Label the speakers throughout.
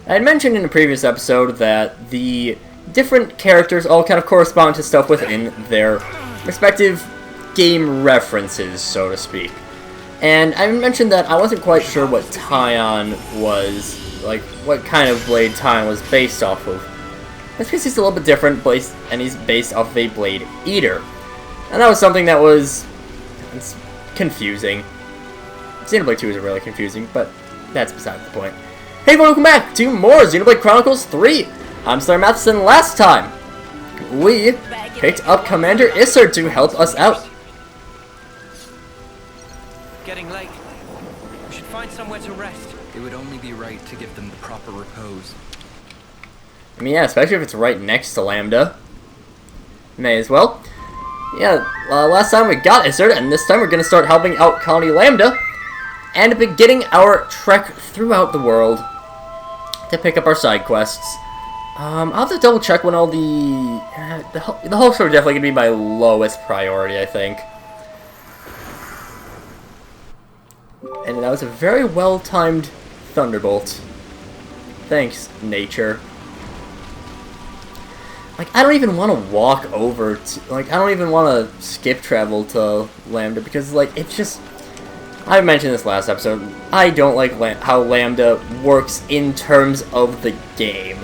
Speaker 1: I had mentioned in a previous episode that the different characters all kind of correspond to stuff within their respective game references, so to speak. And I mentioned that I wasn't quite sure what Tyon was, like, what kind of blade Tyon was based off of. That's because he's a little bit different, and he's based off of a Blade Eater. And that was something that was confusing. Xenoblade 2 isn't really confusing, but that's beside the point. Hey everyone, welcome back to more Xenoblade Chronicles 3! I'm SlayerMathis, and last time, we picked up Commander Isser to help us out.
Speaker 2: Getting late. We should find somewhere to rest.
Speaker 3: It would only be right to give them the proper repose.
Speaker 1: I mean, yeah, especially if it's right next to Lambda. May as well. Yeah, last time we got Isser, and this time we're going to start helping out Colony Lambda, and beginning our trek throughout the world to pick up our side quests. I'll have to double check when all the hopes are definitely going to be my lowest priority, I think. And that was a very well-timed Thunderbolt. Thanks, nature. Like, I don't even want to walk over to, like, I don't even want to skip travel to Lambda, because, like, it's just, I mentioned this last episode, I don't like how Lambda works in terms of the game.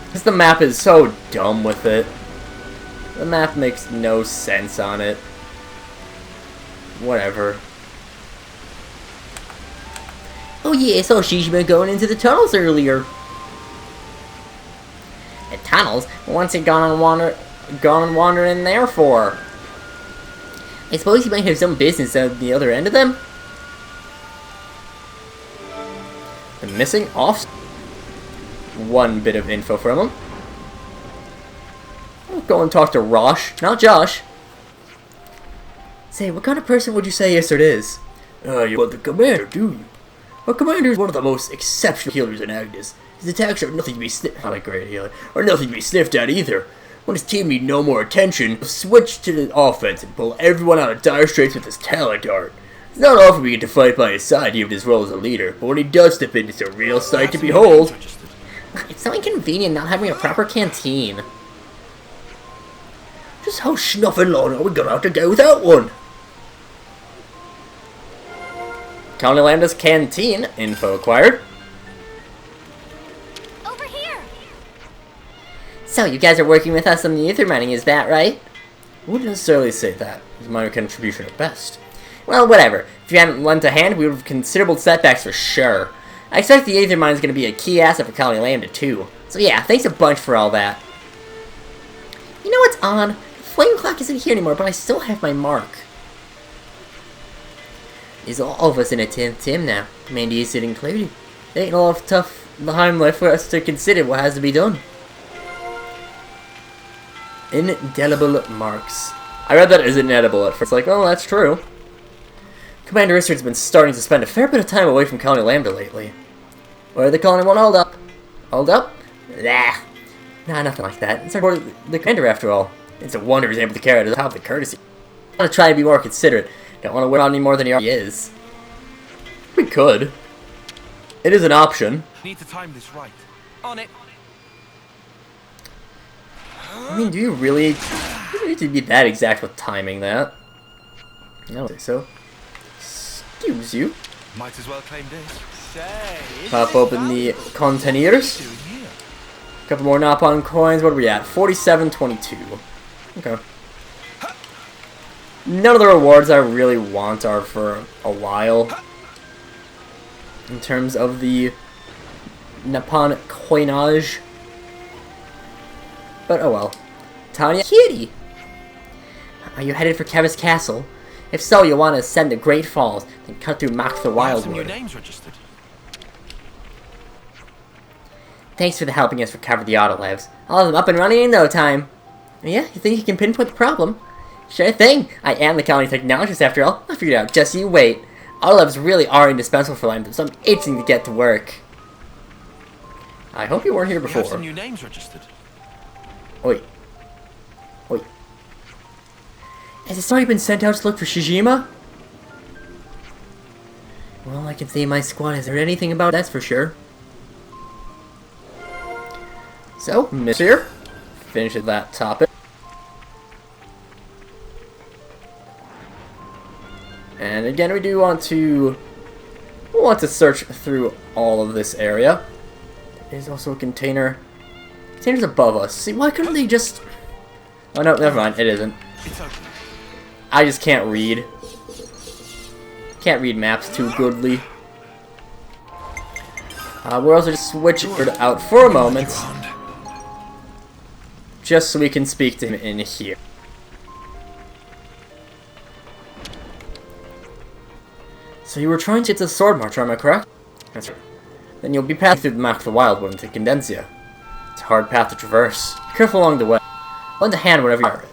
Speaker 1: Because the map is so dumb with it. The map makes no sense on it. Whatever. Oh yeah, I saw Shishima going into the tunnels earlier. The tunnels? What's he gone and wander in there for? I suppose he might have some business at the other end of them? The missing Offseer. One bit of info from him. I'll go and talk to Rosh, not Josh. Say, what kind of person would you say Isser is? You want the commander, do you? Our commander is one of the most exceptional healers in Agnes. His attacks are nothing to be not a great healer, or nothing to be sniffed at either. When his team need no more attention, he'll switch to the offense and pull everyone out of dire straits with his talent art. It's not often we get to fight by his side given his role as a leader, but when he does step in, it's a real sight to behold. It's so inconvenient not having a proper canteen. Just how snuffing long are we gonna have to go without one? Colony Lambda's canteen info acquired.
Speaker 4: Over here.
Speaker 1: So you guys are working with us on the ether mining, is that right? I wouldn't necessarily say that. It's a minor contribution at best. Well, whatever. If you hadn't lent a hand, we would have considerable setbacks for sure. I expect the Aether Mine is going to be a key asset for Colony Lambda, too. So yeah, thanks a bunch for all that. You know what's odd? The flame clock isn't here anymore, but I still have my mark. Is all of us in a 10th Tim now. Mandy is sitting included. There ain't a lot of tough time left for us to consider what has to be done. Indelible marks. I read that as inedible at first. Like, oh, that's true. Commander Isser's been starting to spend a fair bit of time away from Colony Lambda lately. Where the Colony won't hold up. Hold up? Nah. Nah, nothing like that. It's the commander after all. It's a wonder he's able to carry it to the top of the courtesy. I want to try to be more considerate. Don't want to win on any more than he already is. We could. It is an option.
Speaker 2: Need to time this right. On it.
Speaker 1: I mean, do you really need to be that exact with timing that? I don't think so. Excuse you.
Speaker 2: Might as well claim this.
Speaker 1: Pop open the containers. A couple more Napon coins. What are we at? 47.22. Okay. None of the rewards I really want are for a while. In terms of the Napon coinage. But oh well. Tanya Kitty! Are you headed for Kevis Castle? If so, you'll want to ascend the Great Falls, then cut through Mach the Wildwood.
Speaker 2: Names registered.
Speaker 1: Thanks for helping us recover the Autolevs. I'll have them up and running in no time. Yeah, you think you can pinpoint the problem? Sure thing. I am the colony technologist after all. I'll figure it out. Just you wait. Autolevs really are indispensable for Lambda, so I'm itching to get to work. I hope you weren't here before.
Speaker 2: We have some new names registered.
Speaker 1: Oi. Oi. Has this already been sent out to look for Shishima? Well, I can say my squad isn't anything about that's for sure. So, Offseer finishes that topic. And again, we do want to search through all of this area. There's also a container. Container's above us. See, why couldn't they just... Oh no, never mind, it isn't. I just can't read. Can't read maps too goodly. We're also just switch it out for a moment. Just so we can speak to him in here. So you were trying to get to the Sword Marcher, am I correct? That's right. Then you'll be passing through the Map of the Wild One to Condensia. It's a hard path to traverse. Be careful along the way. Lend a hand whenever you require it.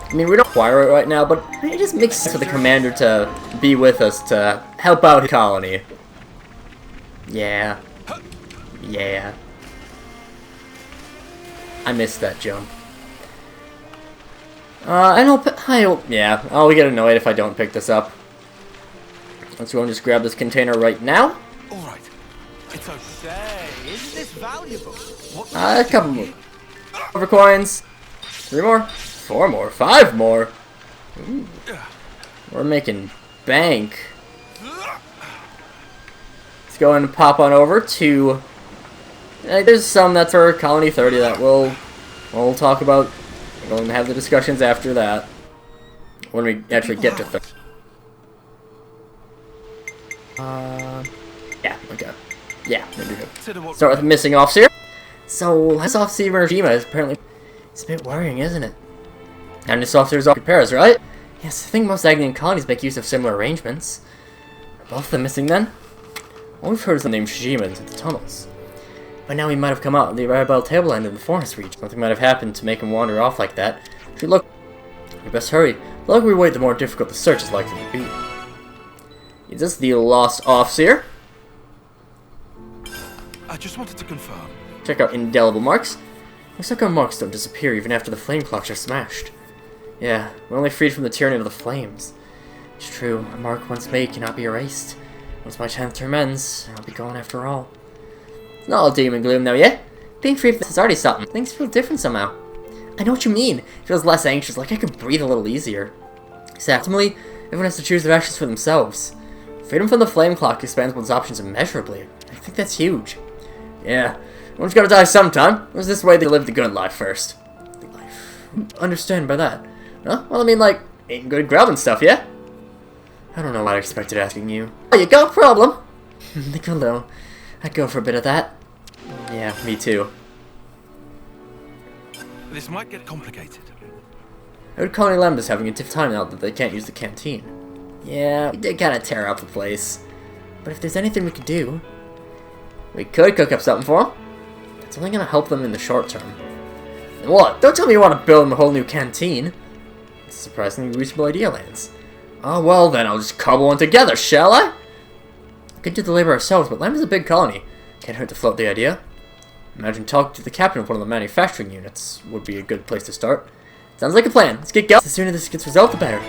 Speaker 1: I mean, we don't require it right now, but it just makes sense for the commander to be with us to help out his colony. Yeah. Yeah. I missed that jump. Yeah, I'll get annoyed if I don't pick this up. Let's go and just grab this container right now.
Speaker 4: Alright. It's okay. Isn't this valuable?
Speaker 1: A couple more. Silver coins. 3 more. 4 more. 5 more. Ooh. We're making bank. Let's go and pop on over to... there's some that's for Colony 30 that we'll talk about. We're going to have the discussions after that. When we actually get to 30. Yeah, okay. Yeah, maybe good. Start with missing Offseer. So, this Offseer Majima is apparently... It's a bit worrying, isn't it? And this Offseer is all repairs, right? Yes, I think most Agnian colonies make use of similar arrangements. Are both of them missing then? All we've heard is the name Shijima into the tunnels. By now he might have come out of the Arabelle tableland in the forest region. Something might have happened to make him wander off like that. If you look... We best hurry. The longer we wait, the more difficult the search is likely to be. Is this the lost Offseer?
Speaker 4: I just wanted to confirm.
Speaker 1: Check out indelible marks. Looks like our marks don't disappear even after the flame clocks are smashed. Yeah, we're only freed from the tyranny of the flames. It's true, a mark once made cannot be erased. Once my 10th term ends, I'll be gone after all. It's not all doom and gloom though, yeah? Being free from this is already something. Things feel different somehow. I know what you mean. It feels less anxious, like I could breathe a little easier. Ultimately, everyone has to choose their actions for themselves. Freedom from the flame clock expands one's options immeasurably. I think that's huge. Yeah, one's gotta die sometime. It was this way they lived the good life first. Good life. Understand by that? Huh? Well, I mean, like, eating good grub and stuff, yeah? I don't know what I expected asking you. Oh, you got a problem? Think alone. I'd go for a bit of that. Yeah, me too.
Speaker 4: This might get complicated.
Speaker 1: I heard Colony Lambda's having a tough time now that they can't use the canteen. Yeah, we did kind of tear up the place. But if there's anything we could do... We could cook up something for them. It's only going to help them in the short term. And what? Don't tell me you want to build them a whole new canteen. It's a surprisingly reasonable idea, Lance. Oh, well then, I'll just cobble one together, shall I? We could do the labor ourselves, but Lambda's a big colony. Can't hurt to float the idea. Imagine talking to the captain of one of the manufacturing units would be a good place to start. Sounds like a plan. Let's get going. The sooner this gets resolved, the better.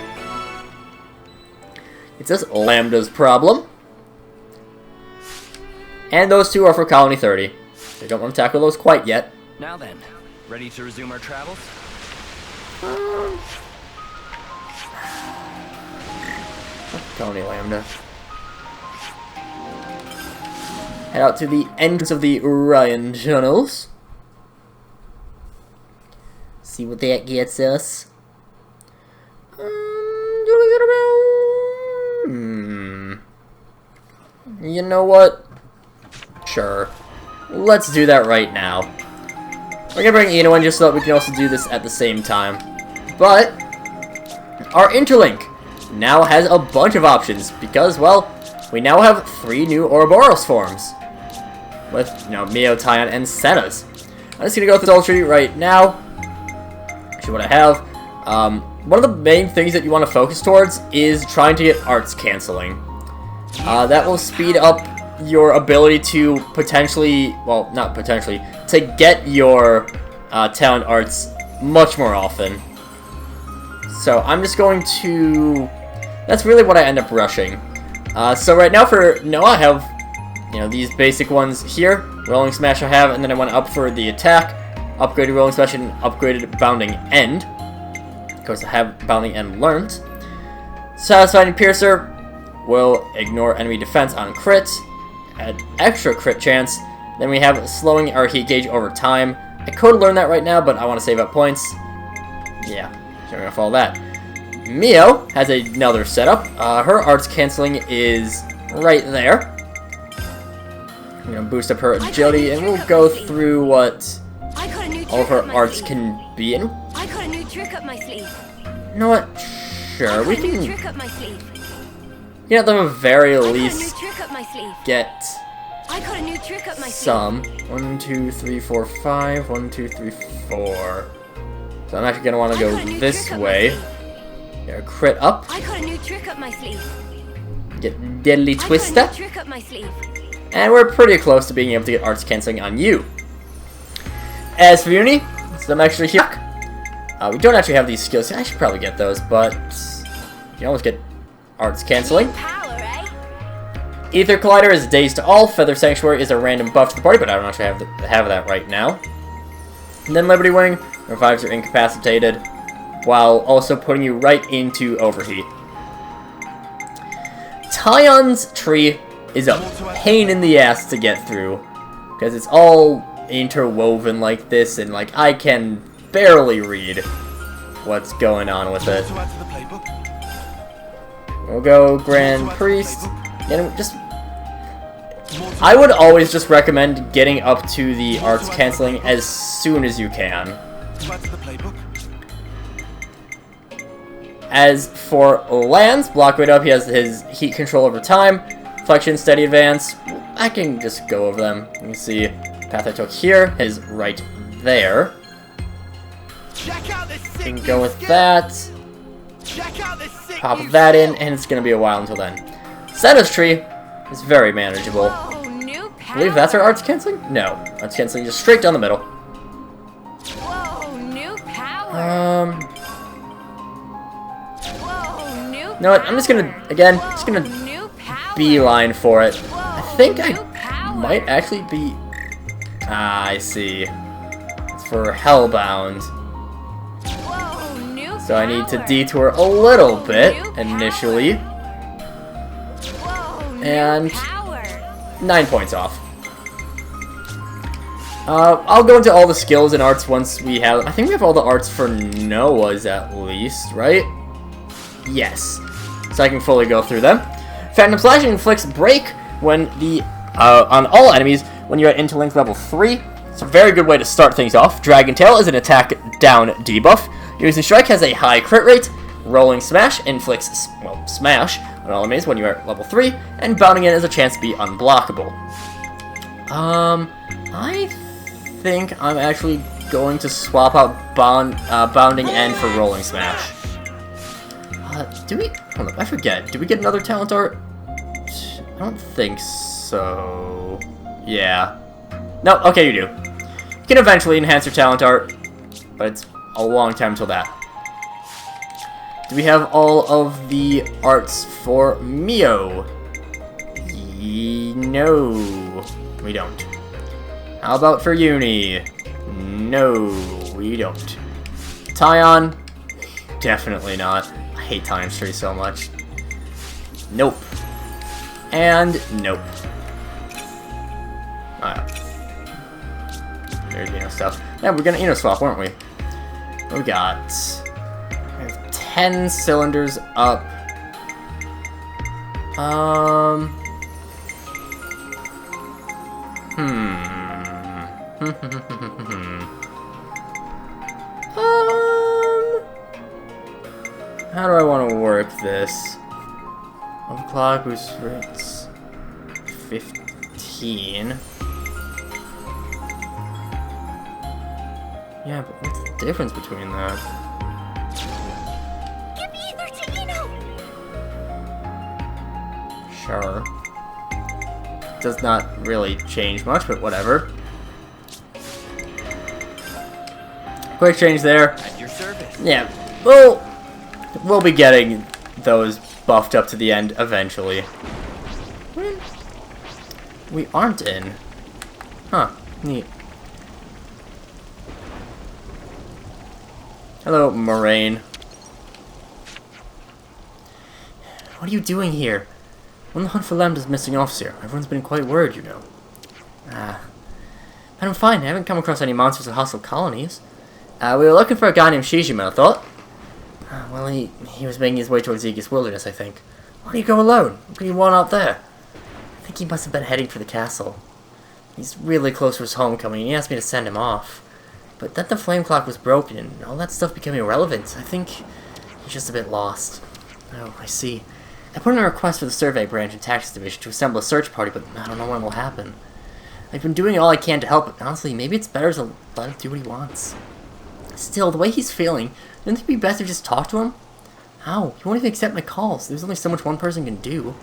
Speaker 1: It's this Lambda's problem. And those two are for Colony 30. They don't want to tackle those quite yet.
Speaker 2: Now then, ready to resume our travels?
Speaker 1: Colony Lambda. Head out to the entrance of the Orion tunnels. See what that gets us. You know what? Sure. Let's do that right now. We're gonna bring Eno in just so that we can also do this at the same time. But our interlink now has a bunch of options because, well, we now have 3 new Ouroboros forms. With, you know, Mio, Tyon, and Senna's. I'm just gonna go through the whole tree right now. Actually, what I have. One of the main things that you want to focus towards is trying to get arts canceling. That will speed up your ability to potentially, well, not potentially, to get your talent arts much more often. So I'm just going to, that's really what I end up rushing. So right now for Noah, I have, you know, these basic ones here. Rolling Smash I have, and then I went up for the attack. Upgraded Rolling Smash and upgraded Bounding End. Of course, I have Bounding End learned. Satisfying Piercer will ignore enemy defense on crit. Add extra crit chance. Then we have slowing our heat gauge over time. I could learn that right now, but I want to save up points. Yeah, so we're going to follow that. Mio has another setup. Her arts canceling is right there. I'm going to boost up her agility, and we'll go through what all of her arts can be. And
Speaker 5: I got a new trick up my sleeve.
Speaker 1: you know what? Sure, we can,
Speaker 5: Trick up my sleeve.
Speaker 1: you know, at the very
Speaker 5: I got a new
Speaker 1: least,
Speaker 5: trick up my sleeve.
Speaker 1: get
Speaker 5: I got a new trick up my sleeve.
Speaker 1: some. 1, 2, 3, 4, 5. 1, 2, 3, 4. So I'm actually going to want to go this way. Get a crit up.
Speaker 5: I got a new trick up my sleeve.
Speaker 1: Get Deadly
Speaker 5: I got a
Speaker 1: Twister.
Speaker 5: new trick up my sleeve.
Speaker 1: And we're pretty close to being able to get arts canceling on you. As for Uni, so I'm actually here. We don't actually have these skills. I should probably get those, but you can always get arts canceling.
Speaker 5: Power, eh?
Speaker 1: Ether Collider is dazed to all. Feather Sanctuary is a random buff to the party, but I don't actually have that right now. And then Liberty Wing revives your incapacitated, while also putting you right into overheat. Tyon's tree is a pain in the ass to get through, because it's all interwoven like this, and like I can barely read what's going on with it. We'll go Grand Priest, and just I would always just recommend getting up to the arts canceling as soon as you can. As for Lance, block right up, he has his heat control over time, flexion, steady advance. I can just go over them. You can see path I took here is right there. You can go with that. Pop that in, and it's gonna be a while until then. Senna's tree is very manageable.
Speaker 5: Whoa, new power.
Speaker 1: I believe that's our arts canceling? No, arts canceling just straight down the middle.
Speaker 5: Whoa, new power. Whoa, new
Speaker 1: You know what? I'm just gonna
Speaker 5: new power.
Speaker 1: beeline for it. I think I
Speaker 5: new power.
Speaker 1: might actually be. Ah, I see. It's for Hellbound.
Speaker 5: Whoa, new
Speaker 1: So I need to
Speaker 5: power.
Speaker 1: detour a little
Speaker 5: Whoa,
Speaker 1: bit
Speaker 5: new
Speaker 1: initially.
Speaker 5: Whoa, new
Speaker 1: And
Speaker 5: power.
Speaker 1: 9 points off. I'll go into all the skills and arts once we have. I think we have all the arts for Noah's at least, right? Yes. So I can fully go through them. Phantom Slash inflicts break when on all enemies when you're at Interlink level 3. It's a very good way to start things off. Dragon Tail is an attack down debuff. Using Strike has a high crit rate. Rolling Smash inflicts, well, Smash on all enemies when you're at level 3. And Bounding End is a chance to be unblockable. I think I'm actually going to swap out Bounding End for Rolling Smash. Hold up, I forget. Did we get another talent art? I don't think so. Yeah. No, okay, you do. You can eventually enhance your talent art, but it's a long time until that. Do we have all of the arts for Mio? No, we don't. How about for Uni? No, we don't. Tyon? Definitely not. I hate Tyon's tree so much. Nope. And nope. Alright. There's stuff. Yeah, we're gonna swap, weren't we? We got 10 cylinders up. How do I want to work this? Overclock boost rates 15. Yeah, but what's the difference between that?
Speaker 5: Give me either to Eno.
Speaker 1: Sure. Does not really change much, but whatever. Quick change there.
Speaker 2: At your service.
Speaker 1: Yeah, we'll be getting those buffed up to the end eventually. We aren't in. Huh. Neat. Hello, Moraine. What are you doing here? When the hunt for Lambda's missing Offseer, everyone's been quite worried, you know. But I'm fine. I haven't come across any monsters or hostile colonies. We were looking for a guy named Shijima, I thought. Well, he was making his way towards Aegis Wilderness, I think. Why do you go alone? What do you want out there? I think he must have been heading for the castle. He's really close to his homecoming, and he asked me to send him off. But then the flame clock was broken, and all that stuff became irrelevant. I think he's just a bit lost. Oh, I see. I put in a request for the Survey Branch and Taxes Division to assemble a search party, but I don't know when it will happen. I've been doing all I can to help, but honestly, maybe it's better to let him do what he wants. Still, the way he's feeling, wouldn't it be best to just talk to him? How? He won't even accept my calls. There's only so much one person can do.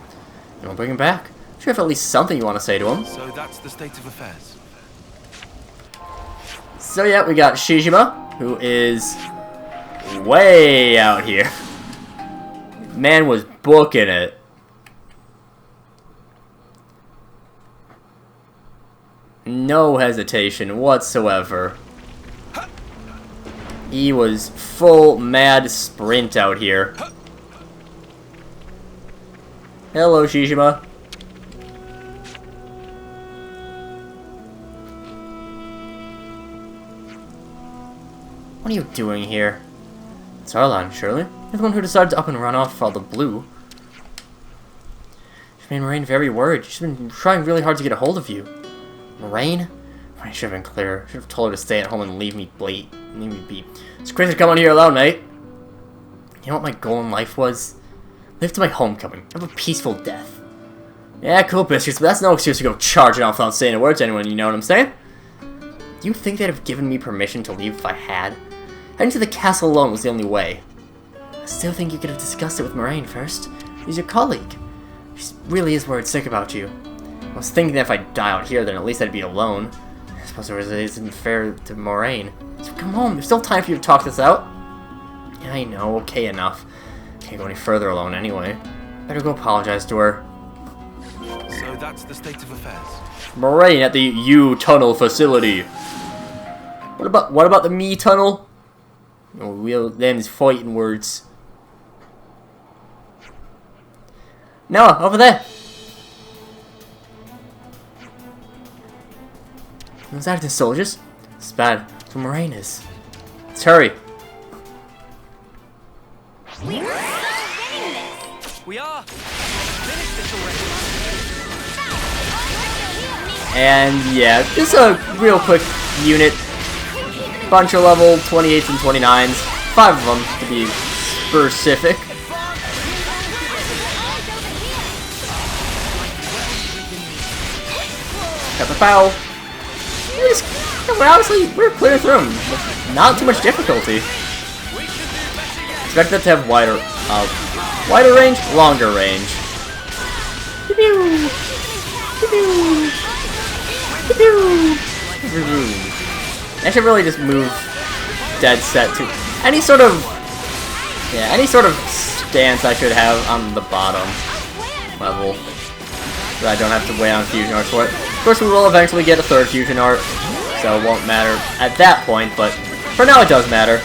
Speaker 1: And I'll bring him back. I'm sure you have at least something you want to say to him.
Speaker 4: So that's the state of affairs.
Speaker 1: So yeah, we got Shijima, who is way out here. Man was booking it. No hesitation whatsoever. He was full mad sprint out here. Hello, Shijima. What are you doing here? It's Arlan, surely? You're the one who decided to up and run off all the blue. She made Moraine very worried. She's been trying really hard to get a hold of you. Moraine? I should have been clearer. I should have told her to stay at home and leave me be. It's crazy to come on here alone, mate. You know what my goal in life was? Live to my homecoming. Have a peaceful death. Yeah, cool biscuits, but that's no excuse to go charging off without saying a word to anyone, you know what I'm saying? Do you think they'd have given me permission to leave if I had? Heading to the castle alone was the only way. I still think you could have discussed it with Moraine first. She's your colleague. She really is worried sick about you. I was thinking that if I die out here, then at least I'd be alone. I suppose it isn't fair to Moraine. So come home, there's still time for you to talk this out. Yeah, I know, okay enough. Can't go any further alone anyway. Better go apologize to her.
Speaker 4: So that's the state of affairs.
Speaker 1: Moraine at the U-Tunnel facility. What about the Me-Tunnel? Oh, we'll them is fighting words. Noah, over there. Those acting soldiers? It's bad. That's what Moraine is. Let's hurry.
Speaker 5: We are so winning this.
Speaker 2: We are. Finish this already.
Speaker 1: And yeah, just a real quick unit. Bunch of level 28s and 29s. 5 of them to be specific. Pow. Honestly, we're clear through them. Not too much difficulty. Expect that to have wider range, longer range. I should really just move dead set to any sort of stance I should have on the bottom level. So I don't have to wait on fusion arts for it. Of course, we will eventually get a third fusion art, so it won't matter at that point, but for now it does matter.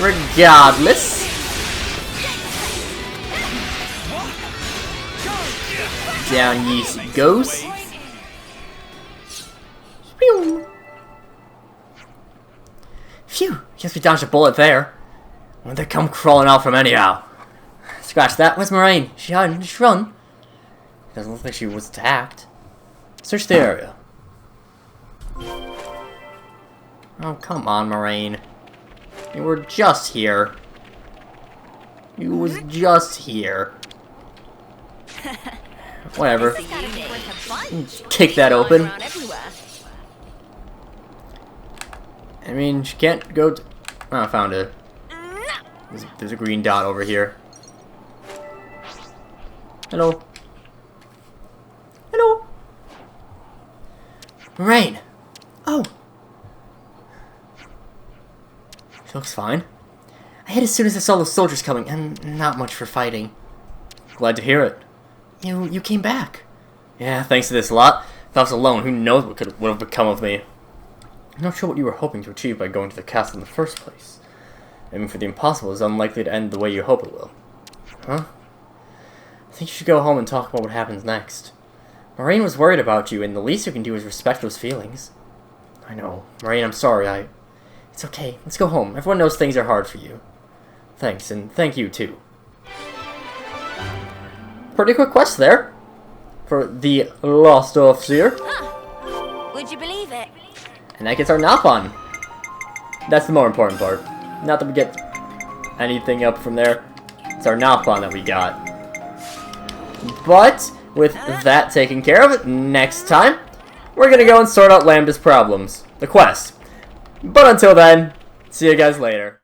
Speaker 1: Regardless. Down Yeast goes. Phew, guess we dodged a bullet there. Where'd they come crawling out from anyhow? Scratch that. Where's Moraine? She hiding? Did she run? Doesn't look like she was attacked. Search the area. Oh, come on, Moraine. You were just here. You was just here. Whatever. Kick that open. I mean, she can't go to... Oh, I found it. There's a green dot over here. Hello. Hello. Moraine. Oh. She looks fine. I hid as soon as I saw those soldiers coming, and not much for fighting. Glad to hear it. You came back. Yeah, thanks to this lot. If I was alone, who knows what would have become of me. I'm not sure what you were hoping to achieve by going to the castle in the first place. Aiming for the impossible is unlikely to end the way you hope it will. Huh? I think you should go home and talk about what happens next. Moraine was worried about you, and the least you can do is respect those feelings. I know. Moraine, I'm sorry. It's okay. Let's go home. Everyone knows things are hard for you. Thanks, and thank you, too. Pretty quick quest there. For the Lost Offseer.
Speaker 5: Huh. Would you believe it?
Speaker 1: And that gets our Napon. That's the more important part. Not that we get anything up from there. It's our Napon that we got. But, with that taken care of, next time, we're gonna go and sort out Lambda's problems. The quest. But until then, see you guys later.